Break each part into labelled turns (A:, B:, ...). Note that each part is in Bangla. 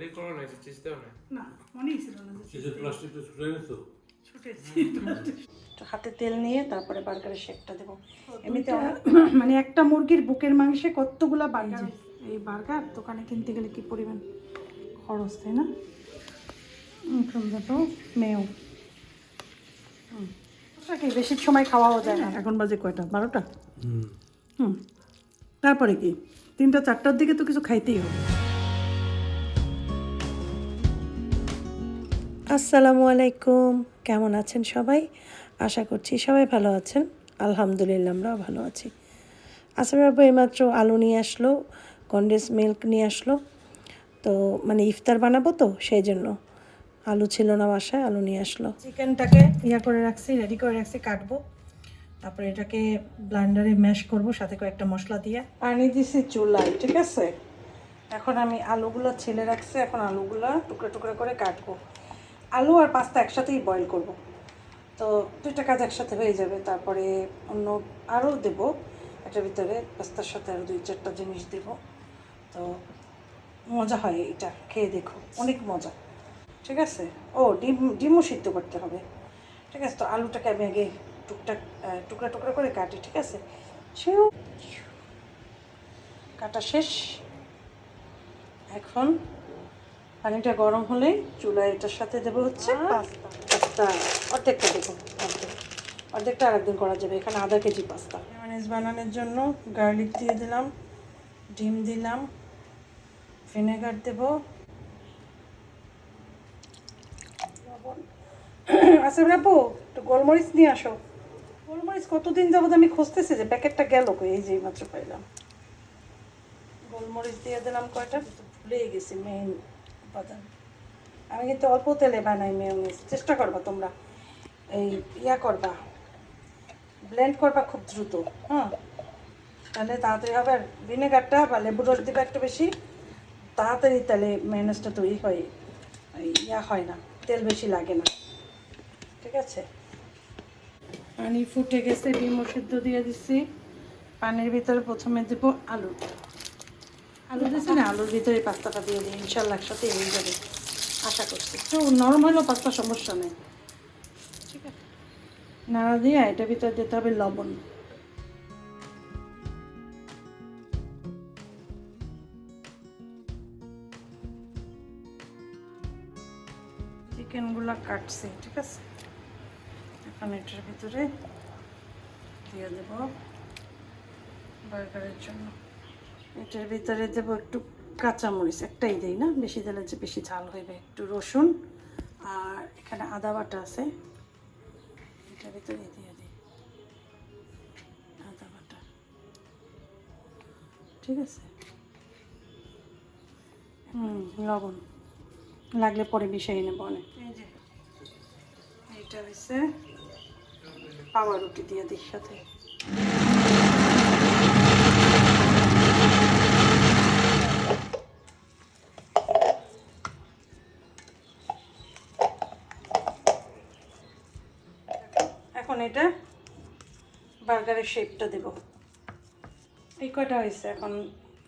A: রেডি করো না, চিজ দাও না।
B: না মনেই ছিল না যে
A: চিজের প্লাস্টিকটা ছুটে গেছো?
B: ছুটেছি। তো হাতে তেল নিয়ে তারপরে বার্গারের শেপটা দেবো। এমনিতে মানে একটা মুরগির বুকের মাংসে কতগুলা বার্গার। এই বার্গার দোকানে কিনতে গেলে কি পরিমাণ খরচ, তাই না? ফ্রম দ্য টপ মেও কি বেশি সময় খাওয়াও যায় না। এখন বাজে কয়টা? 12টা। তারপরে কি 3টা 4টার দিকে তো কিছু খাইতেই হবে। আসসালামু আলাইকুম, কেমন আছেন সবাই? আশা করছি সবাই ভালো আছেন। আলহামদুলিল্লাহ আমরাও ভালো আছি। আসলে বাবু এইমাত্র আলু নিয়ে আসলো, কনডেন্স মিল্ক নিয়ে আসলো। তো মানে ইফতার বানাবো তো সেই জন্য আলু ছিল না বাসায়, আলু নিয়ে আসলো। চিকেনটাকে করে রাখছি, রেডি করে রাখছি, কাটবো। তারপরে এটাকে ব্লেন্ডারে ম্যাশ করব, সাথে কয়েকটা মশলা দিয়ে। পানি দিছি চুলায়, ঠিক আছে? এখন আমি আলুগুলো ছেলে রাখছি, এখন আলুগুলো টুকরো টুকরো করে কাটবো। আলু আর পাস্তা একসাথেই বয়েল করব। তো দুইটা কাজ একসাথে হয়ে যাবে। তারপরে অন্য আরও দেবো এটার ভিতরে, পাস্তার সাথে আরও 2-4টা জিনিস দেব। তো মজা হয়, এটা খেয়ে দেখো, অনেক মজা, ঠিক আছে? ও ডিমও সিদ্ধ করতে হবে, ঠিক আছে? তো আলুটাকে আমি আগে টুকটাক টুকরা টুকরা করে কাটি, ঠিক আছে? সেও কাটা শেষ। এখন পানিটা গরম হলে চুলায় এটার সাথে দেবো হচ্ছে পাস্তা। অর্ধেকটা দেবো, অর্ধেকটা আরেকদিন করা যাবে। এখানে আধা কেজি পাস্তা। মায়োনিজ বানানোর জন্য গার্লিক দিয়ে দিলাম, ডিম দিলাম, ভিনেগার দেবো, লবণ। আচ্ছা বাবু, একটু গোলমরিচ নিয়ে আসো। গোলমরিচ কতদিন যাবত আমি খুঁজতেছি যে প্যাকেটটা গেল কই, এই যে মাত্র পাইলাম। গোলমরিচ দিয়ে দিলাম কয়টা, ভুলেই গেছি মেইন উপাদান। আমি কিন্তু অল্প তেলে বানাই মেয়োনিজ। চেষ্টা করবা তোমরা এই করবা, ব্লেন্ড করবা খুব দ্রুত, হ্যাঁ? তাহলে তাড়াতাড়ি হবে। আর ভিনেগারটা বা লেবুর রস দিবা একটু বেশি, তাড়াতাড়ি তাহলে মেয়োনিজটা তৈরি হয়, হয় না, তেল বেশি লাগে না, ঠিক আছে? পানি ফুটে গেছে, ডিমও সিদ্ধ দিয়ে দিচ্ছি। পানির ভিতরে প্রথমে দেবো আলু দিচ্ছি না, আলুর ভিতরে পাস্তাটা দিয়ে দিই, ইনশাল্লাহ একসাথে হয়ে যাবে আশা করছি। একটু নরম হলেও পাস্তা সমস্যা নেই, ঠিক আছে? নাড়া দিয়ে এটার ভিতরে দিতে হবে লবণ। চিকেনগুলো কাটছি, ঠিক আছে? এখন এটার ভিতরে দিয়ে দেব বার্গারের জন্য। এটার ভিতরে দেব একটু কাঁচামরিচ, একটাই দেই না, বেশি দিলে যে বেশি ঝাল হইবে। একটু রসুন, আর এখানে আদা বাটা আছে, এটার ভিতরে দিয়ে দিই আদা বাটা, ঠিক আছে? লবণ লাগলে পরে মিশিয়ে নেব অনেক। এই যে এইটা হচ্ছে পাওয়া রুটি দিয়ে দিই সাথে। এখন এটা বার্গারের শেপটা দেব। এই কয়টা হয়েছে, এখন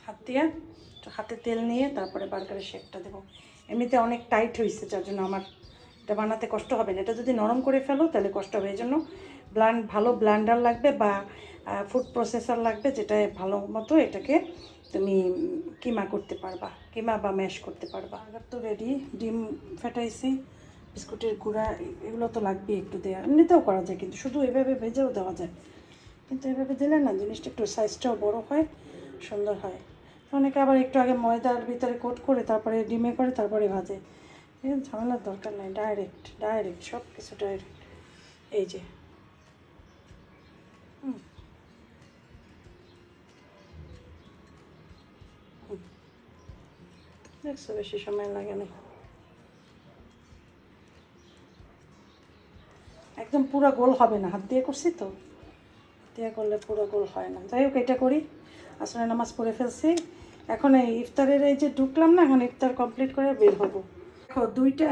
B: হাত দিয়ে হাতে তেল নিয়ে তারপরে বার্গারের শেপটা দেবো। এমনিতে অনেক টাইট হয়েছে, যার জন্য আমার এটা বানাতে কষ্ট হবে না। এটা যদি নরম করে ফেলো তাহলে কষ্ট হবে। এই জন্য ভালো ব্লেন্ডার লাগবে বা ফুড প্রসেসর লাগবে, যেটায় ভালো মতো এটাকে তুমি কিমা করতে পারবা, কিমা বা ম্যাশ করতে পারবা। বার্গার তো রেডি, ডিম ফেটাইছি, বিস্কুটের গুঁড়া, এগুলো তো লাগবেই একটু দেওয়া। এমনিতেও করা যায়, কিন্তু শুধু এভাবে ভেজেও দেওয়া যায়, কিন্তু এভাবে দিলে না জিনিসটা একটু সাইজটাও বড় হয়, সুন্দর হয়। অনেকে আবার একটু আগে ময়দার ভিতরে কোট করে তারপরে ডিমে করে তারপরে ভাজে। ঝামেলার দরকার নেই, ডাইরেক্ট সব কিছু ডাইরেক্ট। এই যে দেখছো, বেশি সময় লাগে না। একদম পুরো গোল হবে না, হাত দিয়ে করছি তো, দিয়ে করলে পুরো গোল হয় না। যাই হোক, এটা করি। আসলে নামাজ পড়ে ফেলছি, এখন এই ইফতারের এই যে ঢুকলাম না, এখন ইফতার কমপ্লিট করে বের হবো। দেখো দুইটা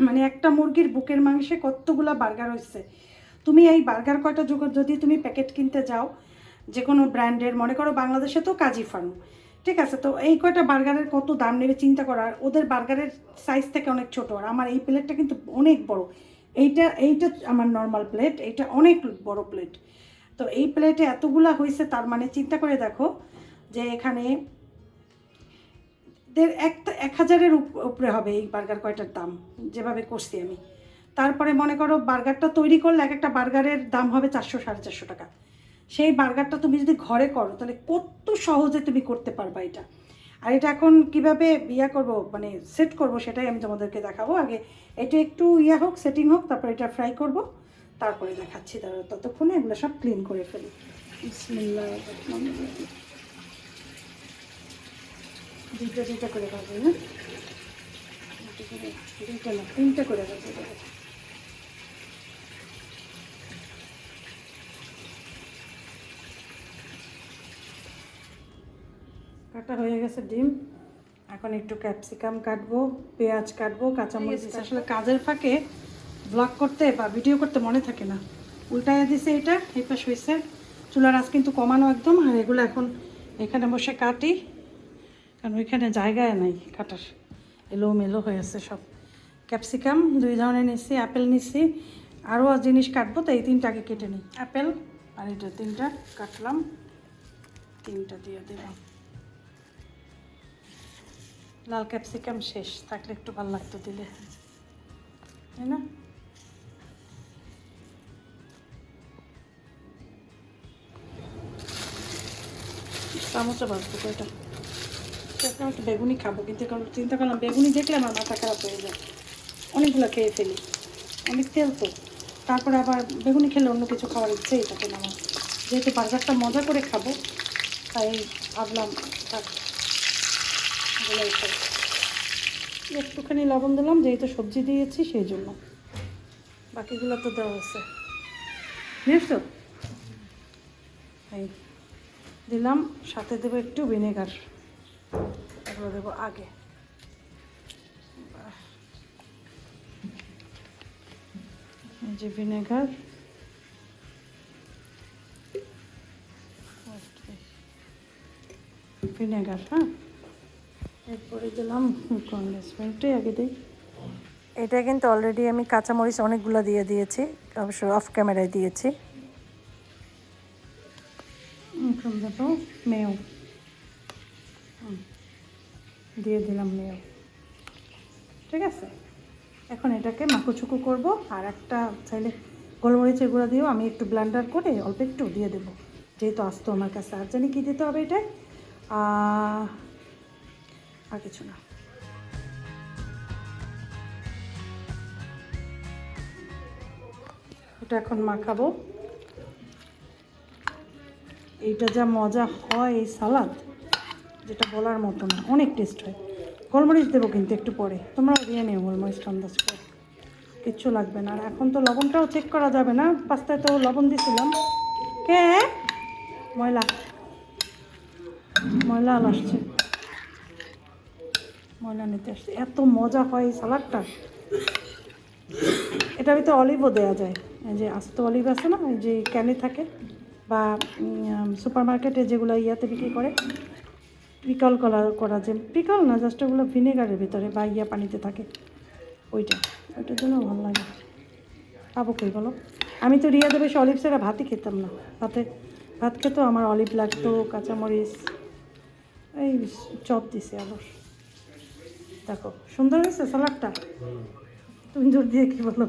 B: মানে একটা মুরগির বুকের মাংসে কতগুলা বার্গার হচ্ছে। তুমি এই বার্গার কয়টা যদি তুমি প্যাকেট কিনতে যাও, যে কোনো ব্র্যান্ডের, মনে করো বাংলাদেশে তো কাজী ফার্ম, ঠিক আছে, তো এই কয়টা বার্গারের কত দাম নেবে চিন্তা করা, আর ওদের বার্গারের সাইজ থেকে অনেক ছোট, আর আমার এই প্লেটটা কিন্তু অনেক বড়। এইটা আমার নর্মাল প্লেট, এইটা অনেক বড় প্লেট। তো এই প্লেটে এতগুলা হয়েছে, তার মানে চিন্তা করে দেখো যে এখানে 1,000-এর উপরে হবে এই বার্গার কয়টার দাম, যেভাবে করছি আমি। তারপরে মনে করো বার্গারটা তৈরি করলে এক একটা বার্গারের দাম হবে 400-450 টাকা। সেই বার্গারটা তুমি যদি ঘরে করো তাহলে কত সহজে তুমি করতে পারবা এটা। আর এটা এখন কীভাবে করব, মানে সেট করব, সেটাই আমি তোমাদেরকে দেখাবো। আগে এটা একটু হোক, সেটিং হোক, তারপর এটা ফ্রাই করব, তারপরে দেখাচ্ছি। ততক্ষণে এগুলো সব ক্লিন করে ফেলি। বিসমিল্লাহ, দুইটা করে ভাবি না, দুইটা না 3টা করে ভাবি। কাটা হয়ে গেছে ডিম, এখন একটু ক্যাপসিকাম কাটবো, পেঁয়াজ কাটবো, কাঁচামরিচ। আসলে কাজের ফাঁকে ব্লগ করতে বা ভিডিও করতে মনে থাকে না, উল্টায় দিছে এটা, এই পাশ হয়েছে। চুলার আঁচ কিন্তু কমানো একদম। আর এগুলো এখন এখানে বসে কাটি, কারণ ওইখানে জায়গায় নাই কাটার, এলোমেলো হয়েছে সব। ক্যাপসিকাম 2 ধরনের নিচ্ছি, অ্যাপেল নিচ্ছি, আরও জিনিস কাটবো, তো এই 3টা আগে কেটে নিই। অ্যাপেল আর এটা 3টা কাটলাম, 3টা দিয়ে দিলাম। লাল ক্যাপসিকাম শেষ, থাকলে একটু ভালো লাগতো দিলে, তাই না? চামচও বাঁচবো তো এটা। এখন একটু বেগুনি খাবো, কিন্তু চিন্তা করলাম বেগুনি দেখলে আমার মাথা খারাপ হয়ে যায়, অনেকগুলো খেয়ে ফেলি, অনেক তেল তো। তারপরে আবার বেগুনি খেলে অন্য কিছু খাওয়ার ইচ্ছেই থাকে না আমার। যেহেতু বার্গারটা মজা করে খাবো, তাই ভাবলাম থাক, একটুখানি লবণ দিলাম, যেহেতু সবজি দিয়েছি সেই জন্য। বাকিগুলো তো দেওয়া আছে, বুঝছো? এই দিলাম, সাথে দেবো একটু ভিনেগার, এগুলো দেবো আগে। এই যে ভিনেগার, হ্যাঁ। এরপরে দিলাম কন্ডেন্স মিল্কটাই আগে দিই। এটা কিন্তু অলরেডি আমি কাঁচামরিচ অনেকগুলো দিয়ে দিয়েছি, অবশ্য অফ ক্যামেরায় দিয়েছি। এখন দেবো মেও, দিয়ে দিলাম মেও, ঠিক আছে। এখন এটাকে মাখুচুকু করব। আর একটা চাইলে গোলমরিচের গুঁড়া দিয়েও আমি একটু ব্লেন্ডার করে অল্প একটু দিয়ে দেবো, যেহেতু আসতো আমার কাছে। আর জানি কী দিতে হবে এটাই, আর কিছু না। এটা এখন মাখাবো। এইটা যা মজা হয় এই সালাদ, যেটা বলার মতো না, অনেক টেস্ট হয়। গোলমরিচ দেবো কিন্তু একটু পরে, তোমরাও দিয়ে নিও গোলমরিচটা আন্দাজ করে, কিচ্ছু লাগবে না। আর এখন তো লবণটাও চেক করা যাবে না, পাস্তায় তো লবণ দিয়েছিলাম। কে ময়লা আল আসছে, ময়লা নিতে আসছে। এত মজা হয় এই সালাডটা। এটার ভিতরে অলিভও দেওয়া যায়, এই যে আস্ত অলিভ আছে না, এই যে ক্যানে থাকে, বা সুপার মার্কেটে যেগুলো ইয়াতে বিক্রি করে, পিকল করা যে পিকল না, জাস্ট ওগুলো ভিনেগারের ভিতরে বা পানিতে থাকে, ওইটার জন্য ভালো লাগে। পাবো কই বলো? আমি তো রিয়াতে বেশি অলিভ ছাড়া ভাতই খেতাম না, ভাত খেতেও আমার অলিভ লাগতো, কাঁচামরিচ। এই চপ দিছে আবার, দেখো সুন্দর হয়েছে সালাডটা। তুমি জোর দিয়ে কী বলো?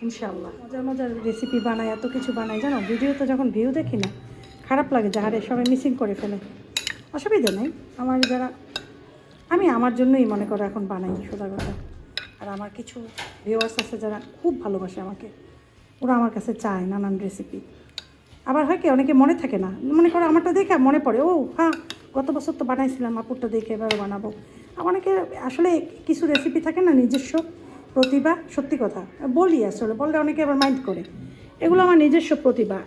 B: ইনশাআল্লাহ মজার রেসিপি বানাই, এত কিছু বানাই জানো। ভিডিওতে যখন ভিউ দেখি না, খারাপ লাগে যে আরে সবাই মিসিং করে ফেলে। অসুবিধা নেই, আমি আমার জন্যই মনে করো এখন বানাই, সোজা কথা। আর আমার কিছু ভিউয়ার্স আছে যারা খুব ভালোবাসে আমাকে, ওরা আমার কাছে চায় নানান রেসিপি। আবার হয় কি, অনেকে মনে থাকে না, মনে করো আমারটা দেখে মনে পড়ে, ও হ্যাঁ গত বছর তো বানাইছিলাম, আপুরটা দেখে এবারও বানাবো। অনেকে আসলে কিছু রেসিপি থাকে না, নিজস্ব প্রতিভা। সত্যি কথা বলি, আসলে বললে অনেকে আবার মাইন্ড করে, এগুলো আমার নিজস্ব প্রতিভা।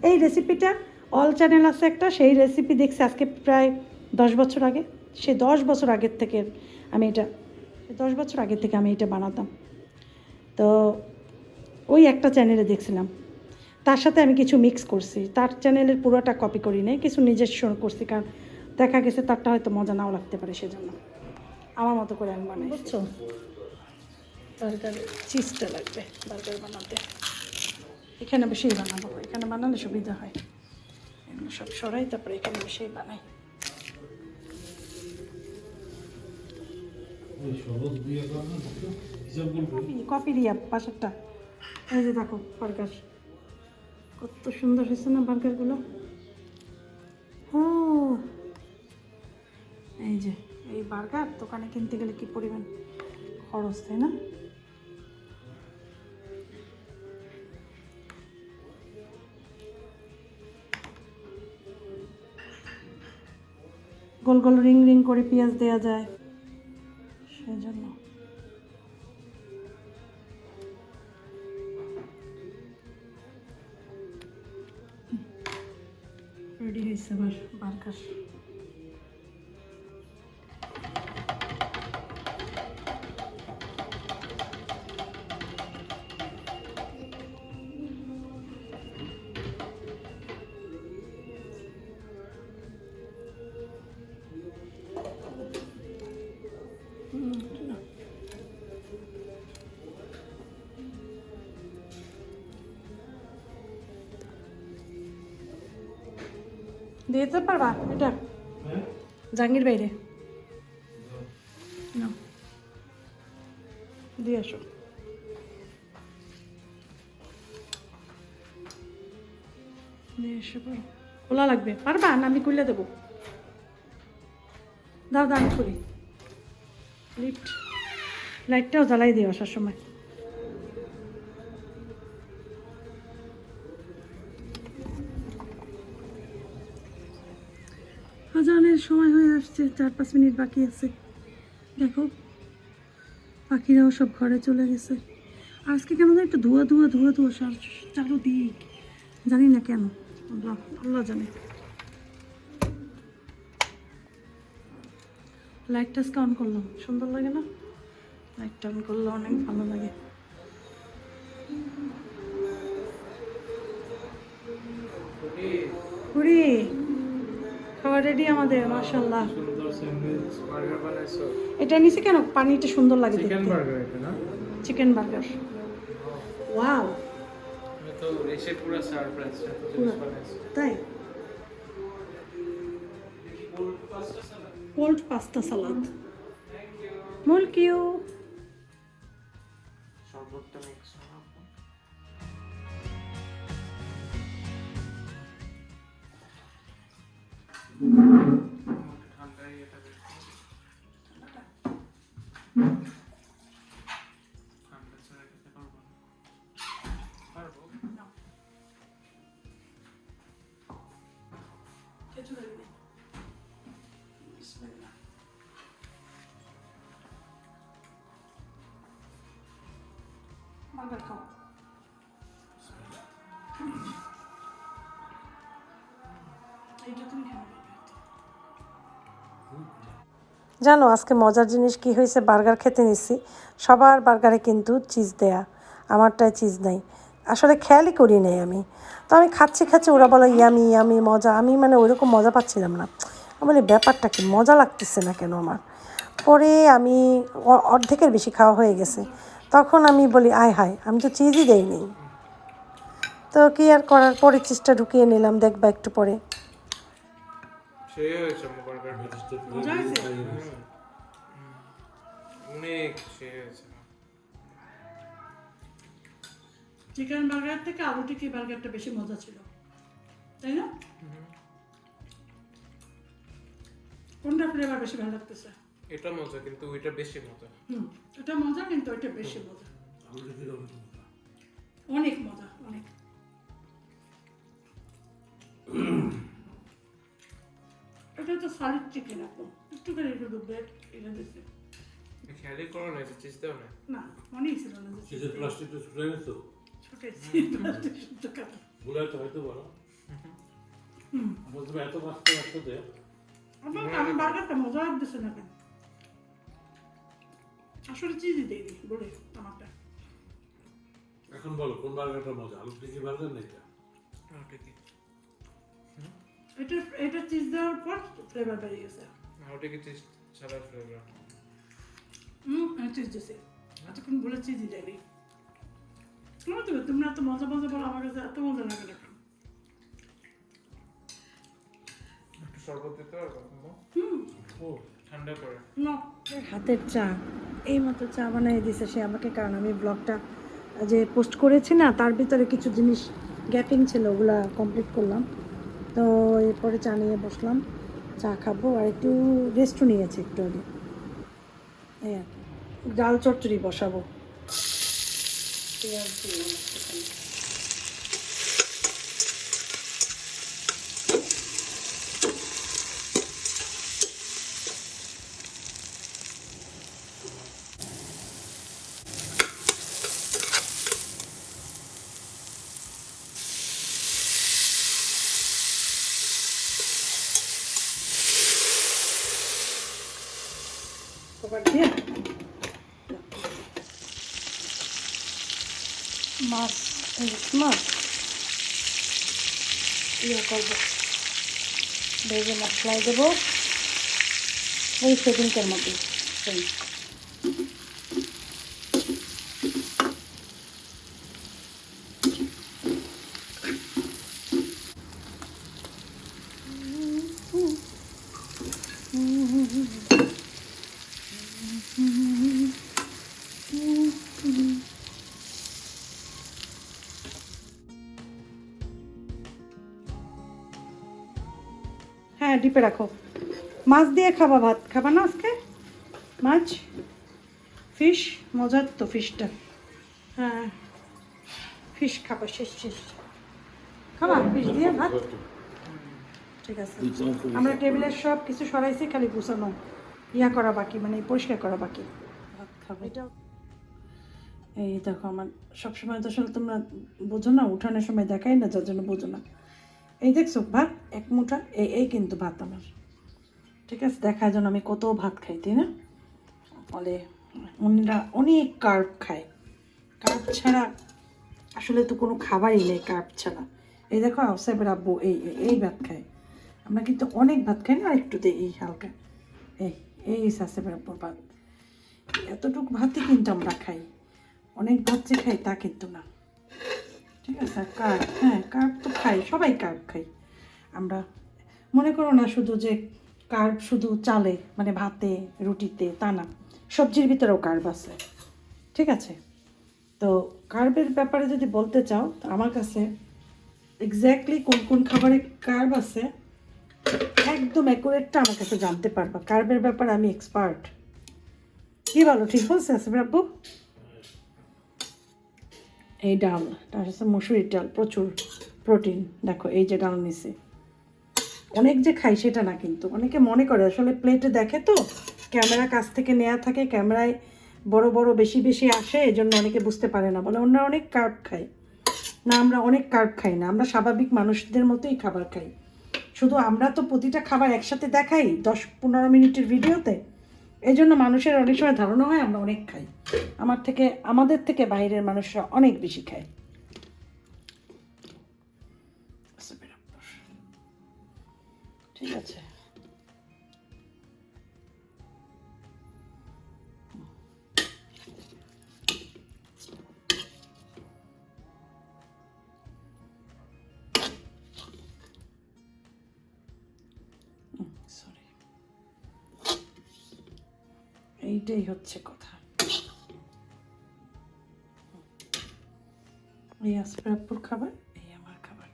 B: এই রেসিপিটা অল চ্যানেল আছে একটা, সেই রেসিপি দেখছি আজকে প্রায় 10 বছর আগে। সে 10 বছর আগের থেকে আমি এটা বানাতাম। তো ওই একটা চ্যানেলে দেখছিলাম, তার সাথে আমি কিছু মিক্স করছি, তার চ্যানেলের পুরোটা কপি করি নাই, কিছু নিজস্ব করছি, কারণ দেখা গেছে তারটা হয়তো মজা নাও লাগতে পারে, সেজন্য আমার মতো করে আমি বানাই। বুঝছো, বার্গার চিজটা লাগবে বার্গার বানাতে। এখানে বেশিই বানাবো, এখানে বানালে সুবিধা হয়, এগুলো সব সরাই তারপরে এখানে বেশিই বানাই। কপি দিয়া পাশেরটা। এই যে দেখো বার্গার কত সুন্দর হয়েছে না বার্গারগুলো। ও এই যে এই বার্গার দোকানে কিনতে গেলে কি পরিমাণ খরচ, তাই না? গোল গোল রিং রিং করে পেঁয়াজ দেওয়া যায়, সেই জন্য। রেডি হয়েছে আবার বার্গার। দিতে পারবা এটা জাহাঙ্গীর বাইরে না দিয়ে আসো। দিয়ে এসে পারো, খোলা লাগবে, পারবা না? আমি খুলে দেবো, দাও দাও আমি করি। লিফট লাইটটাও জ্বালাই দিও আসার সময়। আজানের সময় হয়ে আসছে, 4-5 মিনিট বাকি আছে। দেখো পাখিরাও সব ঘরে চলে গেছে। আজকে কেন একটু ধোয়া ধোয়া ধোয়া ধোয়া চারোদিক, জানি না কেন, আল্লাহ আল্লাহ জানে। লাইটটা আজকে অন করলাম, সুন্দর লাগে না? লাইটটা অন করলে অনেক ভালো লাগে। পুরি খাবার রেডি আমাদের, মাশাআল্লাহ।
A: সুন্দর স্যান্ডউইচ বার্গার বানাইছো।
B: এটা নিচে কেন পানিটা সুন্দর লাগে দেখতে।
A: চিকেন বার্গার এটা না?
B: Chicken burger, wow.
A: আমি তো এসে পুরো সারপ্রাইজ এত জিনিস বানাইছো।
B: তাই cold pasta salad, thank you.
A: শরবতটা মিক্স করো। ঠান্ডা এটা ঠান্ডা ছাড়া খেতে পারবো না। পারবো
B: বার্গার খাও। এইটা তুমি খাও। জানো আজকে মজার জিনিস কি হয়েছে, বার্গার খেতে নিচ্ছি, সবার বার্গারে কিন্তু চিজ দেয়া, আমারটায় চিজ নাই। আসলে খেয়ালই করি নাই আমি, তো আমি খাচ্ছি খাচ্ছি, ওরা বলো ইয়ামি ইয়ামি মজা, আমি মানে ওইরকম মজা পাচ্ছিলাম না। মানে ব্যাপারটা কি মজা লাগতেছে না কেন আমার। পরে আমি অর্ধেকের বেশি খাওয়া হয়ে গেছে, তখন আমি বলি আয় হায় আমি তো চিজই দেইনি। তো কি আর করার, পরে চিজটা ঢুকিয়ে নিলাম, দেখবা একটু পরে।
A: সেই হয়েছে বার্গার
B: মজা হয়েছে,
A: অনেক সেই হয়েছে।
B: চিকেন বার্গার থেকে আলু টিকি বার্গারটা বেশি মজা ছিল, তাই না? কোনটা ফ্লেভার বেশি ভালো লাগতেছে?
A: এটা মজা, কিন্তু ওইটা বেশি মজা।
B: এটা মজা, কিন্তু ওইটা বেশি মজা, অনেক মজা, অনেক। এটা তো সলিড চিকেন, একদম একটু করে একটু ব্রেড এটা দিচ্ছে।
A: খেয়ালই করো না যে চিজ দাও না।
B: না মনেই ছিল না যে
C: চিজের প্লাস্টিকটা ছুটে গেছো,
B: ছুটেছি প্লাস্টিক শুদ্ধ কাটা।
C: ভুলে তো হয়তো পারো। তুমি এত মাছ তো একসাথে
B: আমি বার্গারটা মজা লাগতেছে না কেন, আসলে চিজই দিই বলে আমারটা।
C: এখন বলো কোন বার্গারটা মজা, আলু টিকি বার্গার না এটা?
A: ওটা কি
B: এটা এটা চিজ দেওয়ার পর ফ্লেভার বেরিয়ে গেছে
A: ওটা কি টেস্ট ছাড়া ফ্লেভার
B: চিজ দিয়েছে এতক্ষণ বলে চিজই দেয়নি তোমরা এত মজা মজা বলো আমার কাছে এত মজা লাগে না
A: একটু শরবত দিতে পারবো
C: ও
A: ঠান্ডা করে
B: না হাতের চা এই মতো চা বানিয়ে দিয়েছে সে আমাকে, কারণ আমি ব্লগটা যে পোস্ট করেছি না তার ভিতরে কিছু জিনিস গ্যাপিং ছিল, ওগুলা কমপ্লিট করলাম। তো এরপরে চা নিয়ে বসলাম, চা খাবো আর একটু রেস্টও নিয়েছি একটু আগে। এই আর কি, ডাল চচ্চড়ি বসাবো। পেঁয়াজ দিয়ে একটুখানি। কবার দিয়ে মাছ মাছ ইয়ে করবো, ভেজে মশলাই দেবো ওই সেদিনকার মতো। হ্যাঁ ডিপে রাখো। মাছ দিয়ে খাবা, ভাত খাবা না আজকে? মাছ ফিশ, মজার তো ফিশটা। হ্যাঁ ফিশ খাবা, শেষ শেষ খাবা ফিশ দিয়ে ভাত। ঠিক আছে, আমরা টেবিলের সব কিছু সরাইছি, খালি গুছানো ইয়া করা বাকি, মানে পরিষ্কার করা বাকি। ভাত খাবো। এটা এই দেখো আমার সবসময় তো আসলে তোমরা বোঝো না, উঠানোর সময় দেখাই না, যার জন্য বোঝো না। এই দেখছো ভাত এক মুঠা, এই কিন্তু ভাত আমার, ঠিক আছে? দেখার জন্য আমি কত ভাত খাই, তাই না? বলে উনিরা অনেক কার্ব খায়, কার্ব ছাড়া আসলে তো কোনো খাবারই নেই কার্ব ছাড়া। এই দেখো সাহেবের আব্বু এই ভাত খায়, আমরা কিন্তু অনেক ভাত খাই না, আর একটু দিই এই হালকা, এই সাহেবের আব্বুর ভাত, এতটুকু ভাতই কিন্তু আমরা খাই, অনেক ভাত যে খাই তা কিন্তু না, ঠিক আছে? আর কার্ব, হ্যাঁ কার্ব তো খাই, সবাই কার্ব খাই আমরা। মনে করো না শুধু যে কার্ব শুধু চালে মানে ভাতে রুটিতে, তা না, সবজির ভিতরেও কার্ব আছে, ঠিক আছে? তো কার্বের ব্যাপারে যদি বলতে চাও, তো আমার কাছে এক্স্যাক্টলি কোন কোন খাবারে কার্ব আছে একদম অ্যাকুরেটটা আমার কাছে জানতে পারবা। কার্বের ব্যাপারে আমি এক্সপার্ট। কি বলো, ঠিক বলছে আসিফ আব্বু? এই ডাল, তার হচ্ছে মসুরির ডাল, প্রচুর প্রোটিন। দেখো এই যে ডাল নিছি, অনেক যে খাই সেটা না, কিন্তু অনেকে মনে করে আসলে প্লেটে দেখে তো, ক্যামেরা কাছ থেকে নেওয়া থাকে, ক্যামেরায় বড় বড় বেশি বেশি আসে, এই জন্য অনেকে বুঝতে পারে না, বলে অন্যরা অনেক কার্ব খায়। না, আমরা অনেক কার্ব খাই না, আমরা স্বাভাবিক মানুষদের মতোই খাবার খাই। শুধু আমরা তো প্রতিটা খাবার একসাথে দেখাই 10-15 মিনিটের ভিডিওতে, এই জন্য মানুষের অনেক সময় ধারণা হয় আমরা অনেক খাই। আমাদের থেকে বাইরের মানুষরা অনেক বেশি খায়। ঠিক আছে, সরি, এইটাই হচ্ছে কথা। এই আসফারাপুর খাবার, এই আমার খাবার।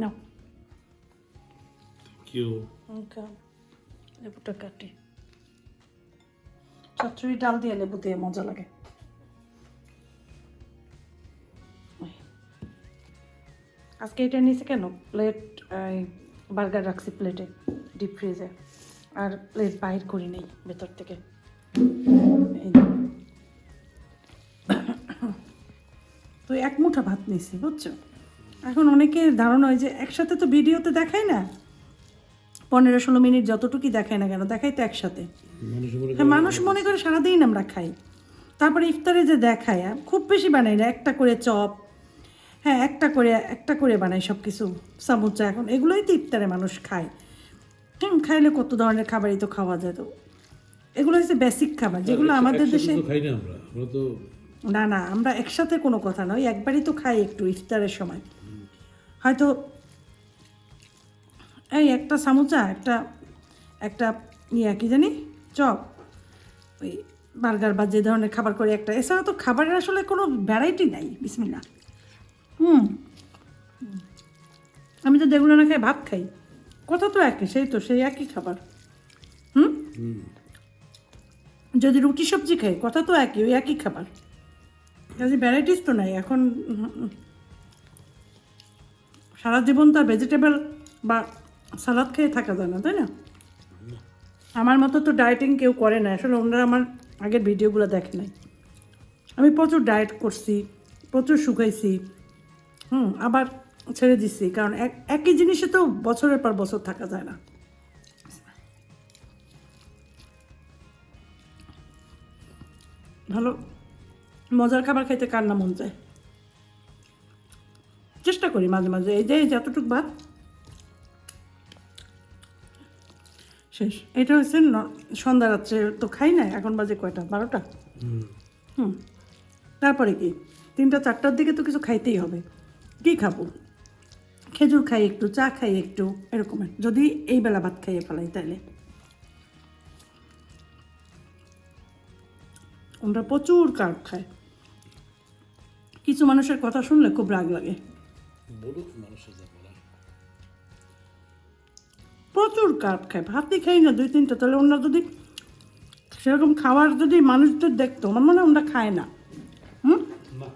B: No.
C: কিউ
B: Okay. লেবুটা কাটি, চচ্চড়ি ডাল দিয়ে লেবু দিয়ে মজা লাগে। আজকে এটা নিয়েছে কেন, প্লেট বার্গার রাখছি প্লেটে ডিপ ফ্রিজে, আর প্লেট বাইর করি নেই ভেতর থেকে। তো এক মুঠা ভাত নিয়েছি, বুঝছো? এখন অনেকের ধারণা হয় যে একসাথে তো ভিডিওতে দেখায় না, 15-16 মিনিট যতটুকুই দেখায় না কেন, দেখাই তো একসাথে। হ্যাঁ, মানুষ মনে করে সারাদিন আমরা খাই। তারপরে ইফতারে যে দেখায়, খুব বেশি বানাই না, একটা করে চপ, হ্যাঁ একটা করে বানাই সব কিছু, সামুচা। এখন এগুলোই তো ইফতারে মানুষ খায়। খাইলে কত ধরনের খাবারই তো খাওয়া যায়। তো এগুলো হচ্ছে বেসিক খাবার, যেগুলো আমাদের দেশে
C: খাই না আমরা তো
B: না আমরা একসাথে কোনো কথা নয়, একবারই তো খাই একটু ইফতারের সময়। হয়তো এই একটা সামোসা, একটা কি জানি চপ, ওই বার্গার বা যে ধরনের খাবার করে একটা, এছাড়া তো খাবারের আসলে কোনো ভ্যারাইটি নাই। বিসমিল্লাহ। আমি তো যেগুলো না খাই, ভাত খাই, কথা তো একই, সেই একই খাবার। যদি রুটি সবজি খাই, কথা তো একই, ওই একই খাবার, কাজে ভ্যারাইটিস তো নাই। এখন সারা জীবন তো ভেজিটেবল বা সালাদ খেয়ে থাকা যায় না, তাই না? আমার মতো তো ডায়েটিং কেউ করে না আসলে, ওনারা আমার আগের ভিডিওগুলো দেখে নাই। আমি প্রচুর ডায়েট করছি, প্রচুর শুকাইছি, আবার ছেড়ে দিচ্ছি, কারণ একই জিনিসে তো বছরের পর বছর থাকা যায় না। ভালো মজার খাবার খাইতে কার না মন চায়? চেষ্টা করি মাঝে মাঝে, এই যে যতটুকু ভাত শেষ। এটা হচ্ছে সন্ধ্যা রাত্রে তো খাই না, এখন বাজে কয়টা, 12টা। তারপরে কি 3টা-4টার দিকে তো কিছু খাইতেই হবে। কি খাবো? খেজুর খাই একটু, চা খাই একটু, এরকমের। যদি এই বেলা ভাত খাইয়ে ফেলাই তাইলে। আমরা প্রচুর কার্ব খাই। কিছু মানুষের কথা শুনলে খুব রাগ লাগে। প্রচুর কার্ব খায়, ভাতই খাই না 2-3টা। তাহলে ওনারা যদি সেরকম খাওয়ার যদি মানুষদের দেখতো, আমার মনে হয় ওনারা খায় না।
C: না